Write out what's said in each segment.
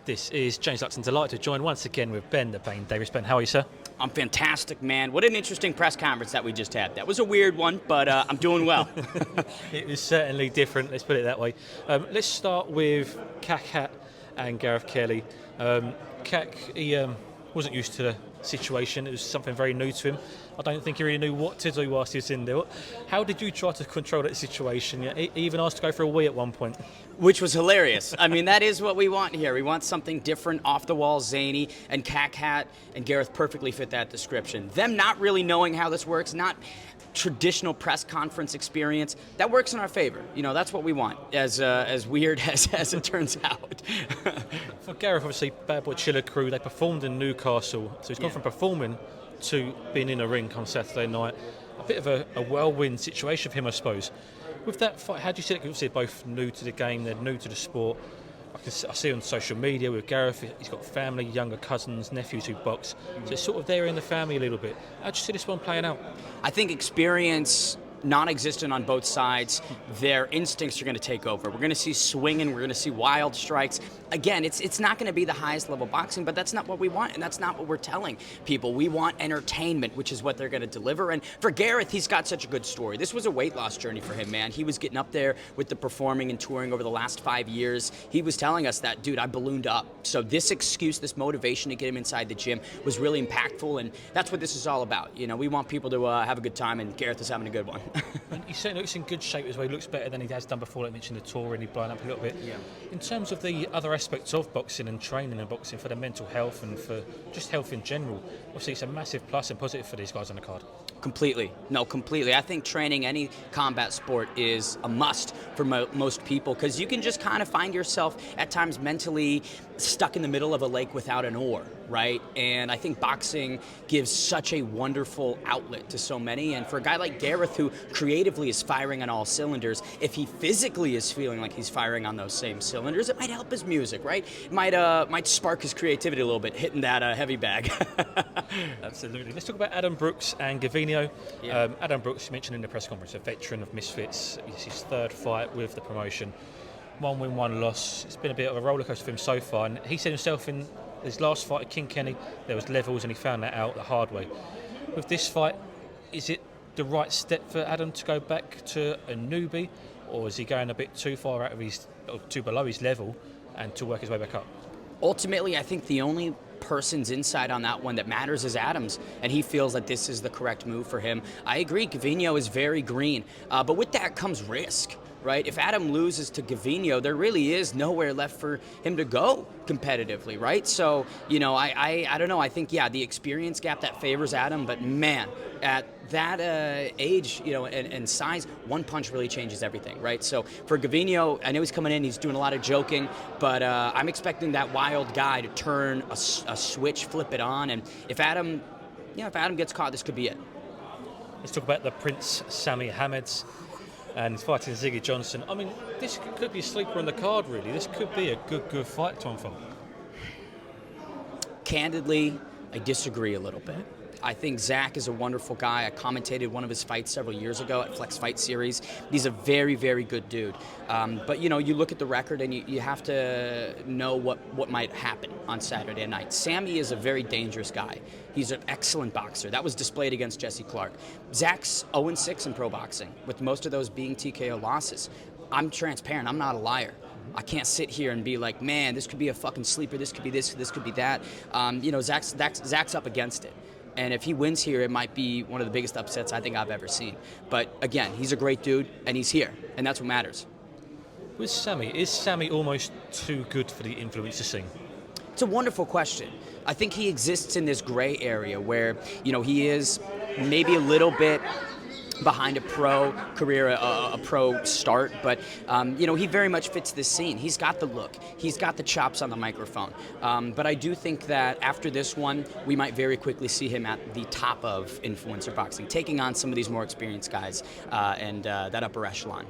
This is James Luxon, delighted to join once again with Ben, the Bane Davis. Ben, how are you, sir? I'm fantastic, man. What an interesting press conference that we just had. That was a weird one, but I'm doing well. It was certainly different, let's put it that way. Let's start with Kakat and Gareth Kelly. Kak, he wasn't used to the situation. It was something very new to him. I don't think he really knew what to do whilst he was in there. How did you try to control that situation? He even asked to go for a wee at one point. Which was hilarious. I mean, that is what we want here. We want something different, off the wall, zany, and Kakat and Gareth perfectly fit that description. Them not really knowing how this works, not traditional press conference experience, that works in our favor. You know, that's what we want, as weird as it turns out. For Gareth, obviously, Bad Boy Chiller Crew, they performed in Newcastle, so he's gone from performing to being in a ring on Saturday night. A bit of a whirlwind situation for him, I suppose. With that fight, how do you see it? Obviously, they're both new to the game, they're new to the sport. I see on social media with Gareth, he's got family, younger cousins, nephews who box. So it's sort of there in the family a little bit. How do you see this one playing out? I think experience non-existent on both sides. Their instincts are going to take over. We're going to see swinging. We're going to see wild strikes. Again, it's not going to be the highest level boxing, but that's not what we want, and that's not what we're telling people. We want entertainment, which is what they're going to deliver. And for Gareth, he's got such a good story. This was a weight loss journey for him, man. He was getting up there with the performing and touring over the last 5 years. He was telling us that, dude, I ballooned up. So this excuse, this motivation to get him inside the gym was really impactful, and that's what this is all about. You know, we want people to have a good time, and Gareth is having a good one. And he certainly looks in good shape as well. He looks better than he has done before. Like I mentioned, the touring, he's blown up a little bit. Yeah. In terms of the other aspects of boxing and training and boxing for the mental health and for just health in general, obviously it's a massive plus and positive for these guys on the card. Completely. No, completely. I think training any combat sport is a must for most people, because you can just kind of find yourself at times mentally stuck in the middle of a lake without an oar, right? And I think boxing gives such a wonderful outlet to so many. And for a guy like Gareth, who creatively is firing on all cylinders, if he physically is feeling like he's firing on those same cylinders, it might help his music, right? It might spark his creativity a little bit, hitting that heavy bag. Absolutely. Let's talk about Adam Brooks and Gavino. Yeah. Adam Brooks, you mentioned in the press conference, a veteran of Misfits. It's his third fight with the promotion. 1 win, 1 loss. It's been a bit of a rollercoaster for him so far. And he said himself in his last fight at King Kenny, there was levels, and he found that out the hard way. With this fight, is it the right step for Adam to go back to a newbie, or is he going a bit too far out of too below his level, and to work his way back up? Ultimately, I think the only person's insight on that one that matters is Adam's, and he feels that this is the correct move for him. I agree, Gavino is very green, but with that comes risk, right? If Adam loses to Gavino, there really is nowhere left for him to go competitively, right? So, you know, I don't know. I think, yeah, the experience gap that favors Adam, but man, at that age, you know, and size, one punch really changes everything, right? So for Gavino, I know he's coming in, he's doing a lot of joking, but I'm expecting that wild guy to turn a switch, flip it on, and if Adam gets caught, this could be it. Let's talk about the Prince Sami Hameds, and he's fighting Ziggy Johnson. I mean, this could be a sleeper on the card, really. This could be a good fight to unfold. Candidly, I disagree a little bit. I think Zach is a wonderful guy. I commentated one of his fights several years ago at Flex Fight Series. He's a very, very good dude. But, you know, you look at the record and you have to know what might happen on Saturday night. Sammy is a very dangerous guy. He's an excellent boxer. That was displayed against Jesse Clark. Zach's 0-6 in pro boxing, with most of those being TKO losses. I'm transparent. I'm not a liar. I can't sit here and be like, man, this could be a fucking sleeper. This could be this could be that. You know, Zach's up against it. And if he wins here, it might be one of the biggest upsets I think I've ever seen. But again, he's a great dude, and he's here, and that's what matters. With Sammy, is Sammy almost too good for the influencer scene? It's a wonderful question. I think he exists in this gray area where, you know, he is maybe a little bit behind a pro career, a pro start, but you know, he very much fits this scene. He's got the look, he's got the chops on the microphone, but I do think that after this one, we might very quickly see him at the top of influencer boxing, taking on some of these more experienced guys and that upper echelon.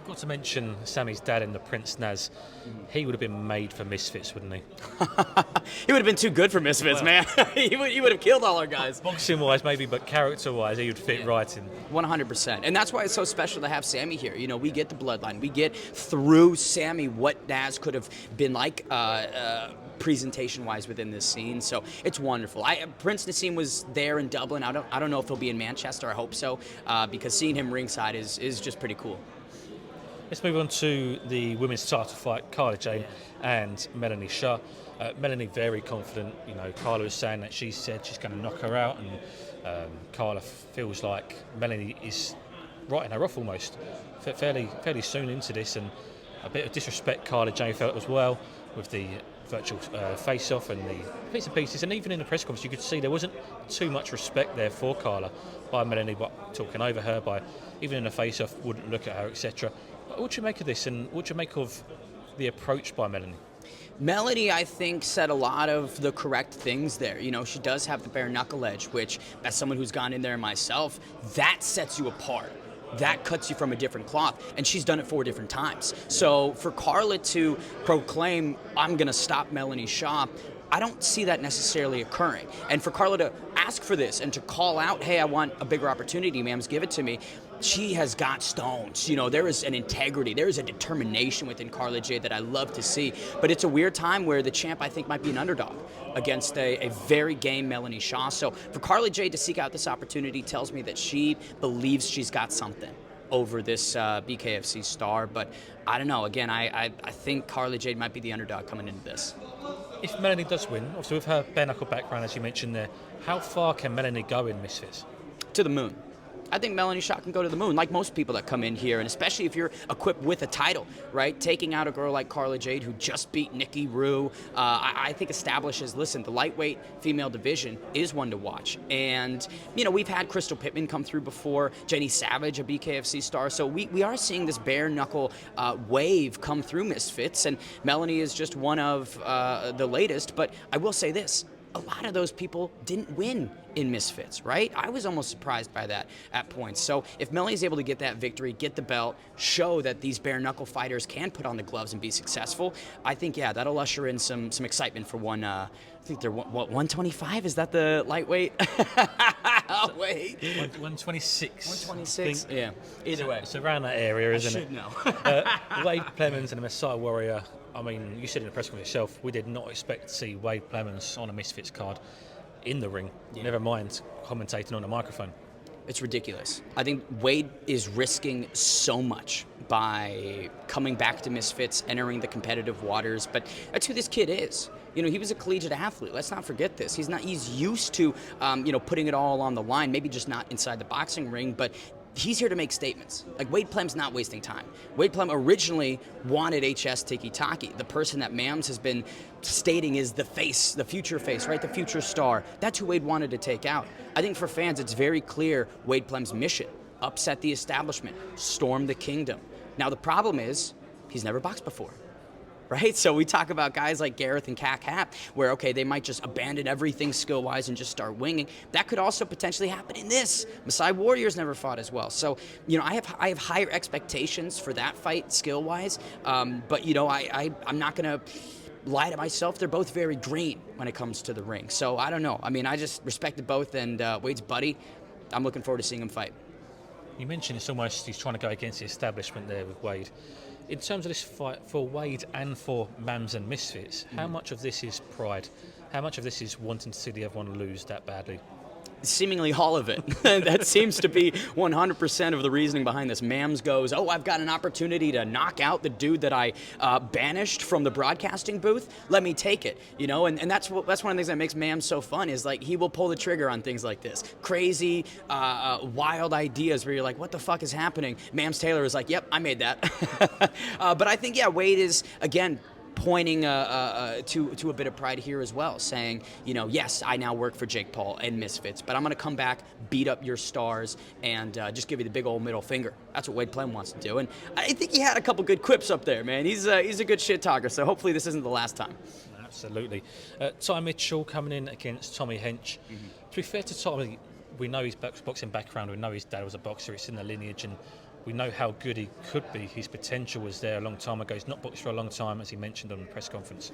Got to mention Sammy's dad in the Prince Naz. He would have been made for Misfits, wouldn't he? He would have been too good for Misfits, man. he would have killed all our guys. Boxing-wise, maybe, but character-wise, he would fit right in. 100%. And that's why it's so special to have Sammy here. You know, we get the bloodline. We get through Sammy what Naz could have been like presentation-wise within this scene. So it's wonderful. Prince Nassim was there in Dublin. I don't know if he'll be in Manchester. I hope so, because seeing him ringside is just pretty cool. Let's move on to the women's title fight, Carla Jade and Melanie Shaw. Melanie very confident. You know, Carla was saying that she said she's going to knock her out, and Carla feels like Melanie is writing her off almost, fairly soon into this, and a bit of disrespect Carla Jade felt as well with the virtual face-off and the bits and pieces, and even in the press conference you could see there wasn't too much respect there for Carla by Melanie, but talking over her, by even in the face-off wouldn't look at her, etc. What do you make of this, and what do you make of the approach by Melanie? Melanie, I think, said a lot of the correct things there. You know, she does have the bare knuckle edge, which, as someone who's gone in there myself, that sets you apart. That cuts you from a different cloth, and she's done it 4 different times. So for Carla to proclaim, I'm going to stop Melanie Shaw, I don't see that necessarily occurring. And for Carla to ask for this and to call out, hey, I want a bigger opportunity, ma'am, give it to me, she has got stones. You know, there is an integrity, there is a determination within Carla Jade that I love to see. But it's a weird time where the champ, I think, might be an underdog against a very game Melanie Shaw. So for Carla Jade to seek out this opportunity tells me that she believes she's got something over this BKFC star. But I don't know. Again, I think Carla Jade might be the underdog coming into this. If Melanie does win, obviously with her bare knuckle background, as you mentioned there, how far can Melanie go in Misfits? To the moon. I think Melanie Shaw can go to the moon, like most people that come in here, and especially if you're equipped with a title, right? Taking out a girl like Carla Jade, who just beat Nikki Rue, I think establishes, listen, the lightweight female division is one to watch. And, you know, we've had Crystal Pittman come through before, Jenny Savage, a BKFC star, so we are seeing this bare knuckle wave come through Misfits, and Melanie is just one of the latest. But I will say this, a lot of those people didn't win in Misfits, right? I was almost surprised by that at points. So if Melanie's able to get that victory, get the belt, show that these bare knuckle fighters can put on the gloves and be successful, I think, yeah, that'll usher in some excitement for one. I think they're, what, 125? Is that the lightweight? Oh, wait. 126. 126? Yeah. Either way. It's around that area, isn't it? I should know. Wade Plemons and the Messiah Warrior, I mean, you said in the press conference yourself, we did not expect to see Wade Plemons on a Misfits card in the ring, never mind commentating on a microphone. It's ridiculous. I think Wade is risking so much by coming back to Misfits, entering the competitive waters, but that's who this kid is. You know, he was a collegiate athlete. Let's not forget this. He's used to, putting it all on the line, maybe just not inside the boxing ring, but he's here to make statements. Like, Wade Plem's not wasting time. Wade Plem originally wanted HS Tiki Taki, the person that Mams has been stating is the face, the future face, right? The future star. That's who Wade wanted to take out. I think for fans, it's very clear Wade Plem's mission: upset the establishment, storm the kingdom. Now, the problem is he's never boxed before. Right? So we talk about guys like Gareth and Cac Hap, where, okay, they might just abandon everything skill-wise and just start winging. That could also potentially happen in this. Messiah Warrior's never fought as well. So, you know, I have higher expectations for that fight skill-wise, but, you know, I'm not going to lie to myself. They're both very green when it comes to the ring. So I don't know. I mean, I just respected both, and Wade's buddy, I'm looking forward to seeing him fight. You mentioned it's almost he's trying to go against the establishment there with Wade. In terms of this fight for Wade and for Mams and Misfits, how much of this is pride? How much of this is wanting to see the other one lose that badly? Seemingly all of it. That seems to be 100% of the reasoning behind this. Mams goes, oh, I've got an opportunity to knock out the dude that I banished from the broadcasting booth. Let me take it, you know. And that's one of the things that makes Mams so fun, is like he will pull the trigger on things like this, crazy, wild ideas where you're like, what the fuck is happening? Mams Taylor is like, yep, I made that. But I think, yeah, Wade is, again, pointing to a bit of pride here as well, saying, you know, yes, I now work for Jake Paul and Misfits, but I'm going to come back, beat up your stars, and just give you the big old middle finger. That's what Wade Plem wants to do, and I think he had a couple good quips up there, man. He's a good shit talker, so hopefully this isn't the last time. Absolutely. Ty Mitchell coming in against Tommy Hench. To be fair to Tommy, we know his boxing background, we know his dad was a boxer, it's in the lineage, and We know how good he could be. His potential was there a long time ago. He's not boxed for a long time, as he mentioned on the press conference.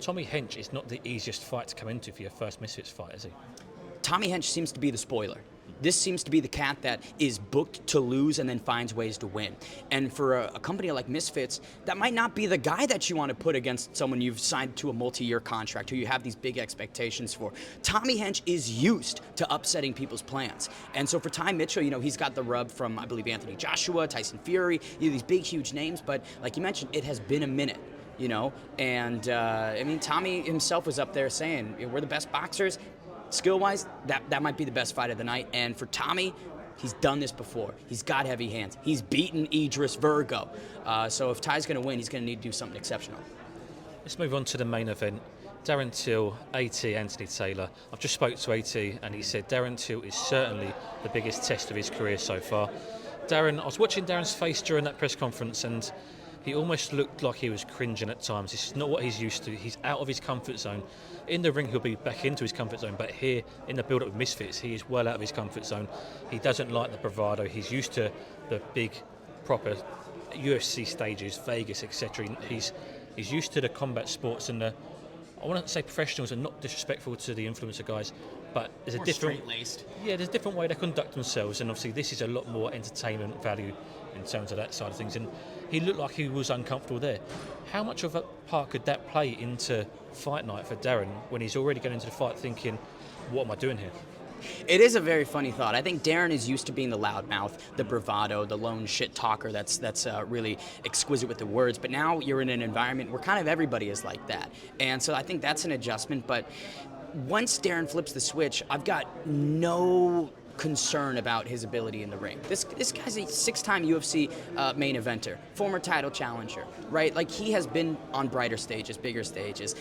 Tommy Hench is not the easiest fight to come into for your first Misfits fight, is he? Tommy Hench seems to be the spoiler. This seems to be the cat that is booked to lose and then finds ways to win. And for a company like Misfits, that might not be the guy that you want to put against someone you've signed to a multi-year contract, who you have these big expectations for. Tommy Hench is used to upsetting people's plans. And so for Ty Mitchell, he's got the rub from, I believe, Anthony Joshua, Tyson Fury, these big, huge names. But like you mentioned, it has been a minute. And I mean, Tommy himself was up there saying, we're the best boxers. Skill-wise, that might be the best fight of the night. And for Tommy, he's done this before. He's got heavy hands. He's beaten Idris Virgo. So if Ty's going to win, he's going to need to do something exceptional. Let's move on to the main event. Darren Till, AT, Anthony Taylor. I've just spoke to AT and he said Darren Till is certainly the biggest test of his career so far. Darren, I was watching Darren's face during that press conference and he almost looked like he was cringing at times. This is not what he's used to. He's out of his comfort zone. In the ring, he'll be back into his comfort zone, but here, in the build-up with Misfits, he is well out of his comfort zone. He doesn't like the bravado. He's used to the big, proper UFC stages, Vegas, etc. He's used to the combat sports and I wouldn't say professionals are not disrespectful to the influencer guys, but there's a different, straight-laced. Yeah, there's a different way they conduct themselves, and obviously this is a lot more entertainment value in terms of that side of things. And he looked like he was uncomfortable there. How much of a part could that play into fight night for Darren when he's already going into the fight thinking, what am I doing here? It is a very funny thought. I think Darren is used to being the loudmouth, the bravado, the lone shit talker that's really exquisite with the words. But now you're in an environment where kind of everybody is like that. And so I think that's an adjustment. But once Darren flips the switch, I've got no concern about his ability in the ring. This guy's a 6-time UFC main eventer, former title challenger, right? Like, he has been on brighter stages, bigger stages.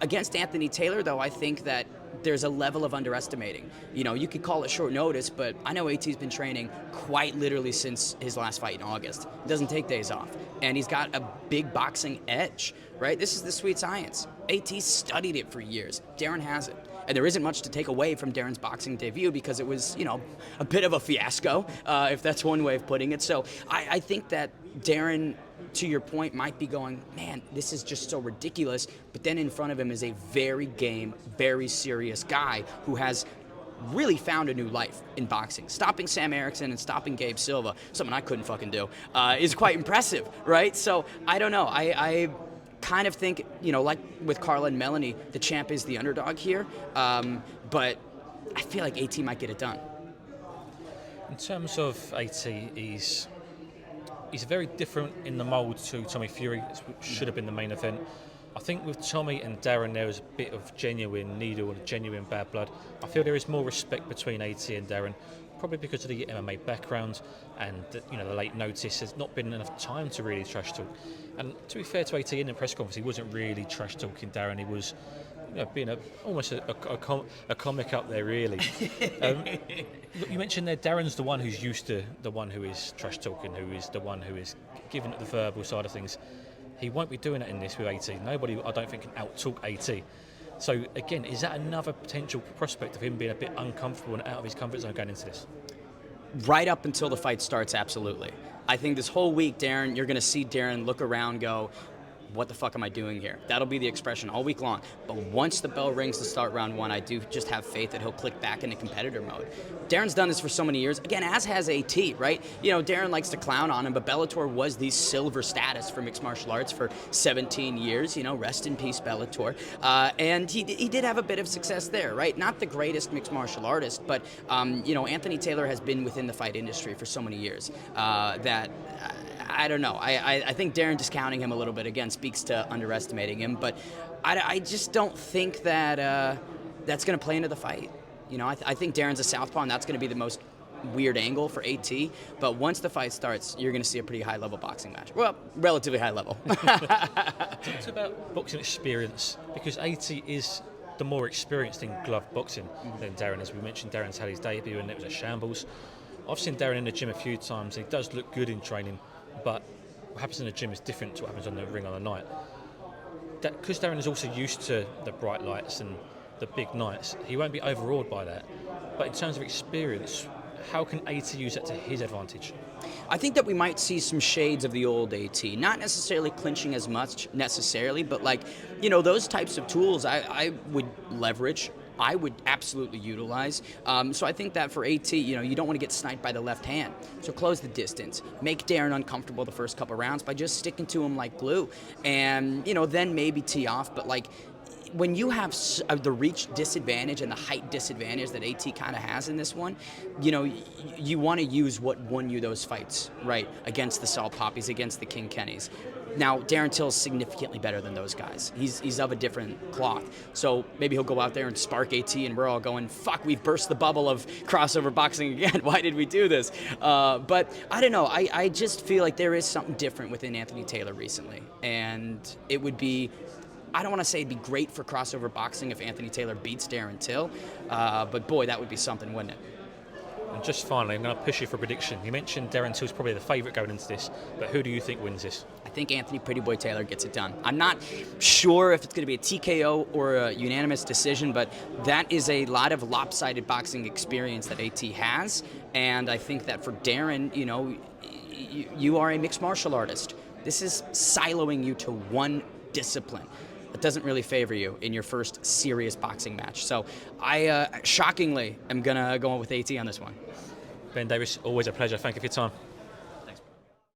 Against Anthony Taylor, though, I think that there's a level of underestimating. You could call it short notice, but I know AT's been training quite literally since his last fight in August. He doesn't take days off. And he's got a big boxing edge, right? This is the sweet science. AT studied it for years. Darren hasn't. And there isn't much to take away from Darren's boxing debut because it was, a bit of a fiasco, if that's one way of putting it. So I think that Darren, to your point, might be going, man, this is just so ridiculous. But then in front of him is a very game, very serious guy who has really found a new life in boxing. Stopping Sam Erickson and stopping Gabe Silva, something I couldn't fucking do, is quite impressive, right? So I don't know. I kind of think, like with Carla and Melanie, the champ is the underdog here. But I feel like AT might get it done. In terms of AT, he's very different in the mould to Tommy Fury, which should have been the main event. I think with Tommy and Darren, there was a bit of genuine needle and genuine bad blood. I feel there is more respect between AT and Darren, probably because of the MMA background and the late notice. There's not been enough time to really trash talk. And to be fair to AT, in the press conference, he wasn't really trash talking Darren. He was being almost a comic up there, really. You mentioned there Darren's the one who's used to the one who is trash talking, who is the one who is giving it the verbal side of things. He won't be doing it in this with AT. Nobody, I don't think, can out-talk AT. So, again, is that another potential prospect of him being a bit uncomfortable and out of his comfort zone going into this? Right up until the fight starts, absolutely. I think this whole week, Darren, you're going to see Darren look around, go, what the fuck am I doing here? That'll be the expression all week long. But once the bell rings to start round one, I do just have faith that he'll click back into competitor mode. Darren's done this for so many years. Again, as has AT, right? Darren likes to clown on him, but Bellator was the silver status for mixed martial arts for 17 years. Rest in peace, Bellator. And he did have a bit of success there, right? Not the greatest mixed martial artist, but, Anthony Taylor has been within the fight industry for so many years that... I don't know. I think Darren discounting him a little bit, again, speaks to underestimating him. But I just don't think that that's going to play into the fight. I think Darren's a southpaw, and that's going to be the most weird angle for AT. But once the fight starts, you're going to see a pretty high-level boxing match. Well, relatively high level. It's about boxing experience, because AT is the more experienced in glove boxing than Darren. As we mentioned, Darren's had his debut, and it was a shambles. I've seen Darren in the gym a few times, and he does look good in training. But what happens in the gym is different to what happens on the ring on the night. Because Darren is also used to the bright lights and the big nights, he won't be overawed by that. But in terms of experience, How can AT use that to his advantage? I think that we might see some shades of the old AT, not necessarily clinching as much necessarily, but like, those types of tools I would leverage. I would absolutely utilize. So I think that for AT, you don't want to get sniped by the left hand. So close the distance. Make Darren uncomfortable the first couple rounds by just sticking to him like glue. And, then maybe tee off. But, like, when you have the reach disadvantage and the height disadvantage that AT kind of has in this one, you want to use what won you those fights, right? Against the Salt Poppies, against the King Kennys. Now, Darren Till's significantly better than those guys. He's of a different cloth. So maybe he'll go out there and spark AT, and we're all going, fuck, we've burst the bubble of crossover boxing again. Why did we do this? But I don't know. I just feel like there is something different within Anthony Taylor recently. And it would be, I don't want to say it'd be great for crossover boxing if Anthony Taylor beats Darren Till, but boy, that would be something, wouldn't it? And just finally, I'm going to push you for a prediction. You mentioned Darren Till's probably the favourite going into this, but who do you think wins this? I think Anthony Pretty Boy Taylor gets it done. I'm not sure if it's going to be a TKO or a unanimous decision, but that is a lot of lopsided boxing experience that AT has, and I think that for Darren, you are a mixed martial artist. This is siloing you to one discipline. That doesn't really favor you in your first serious boxing match. So I shockingly am going to go with AT on this one. Bane Davis, always a pleasure. Thank you for your time.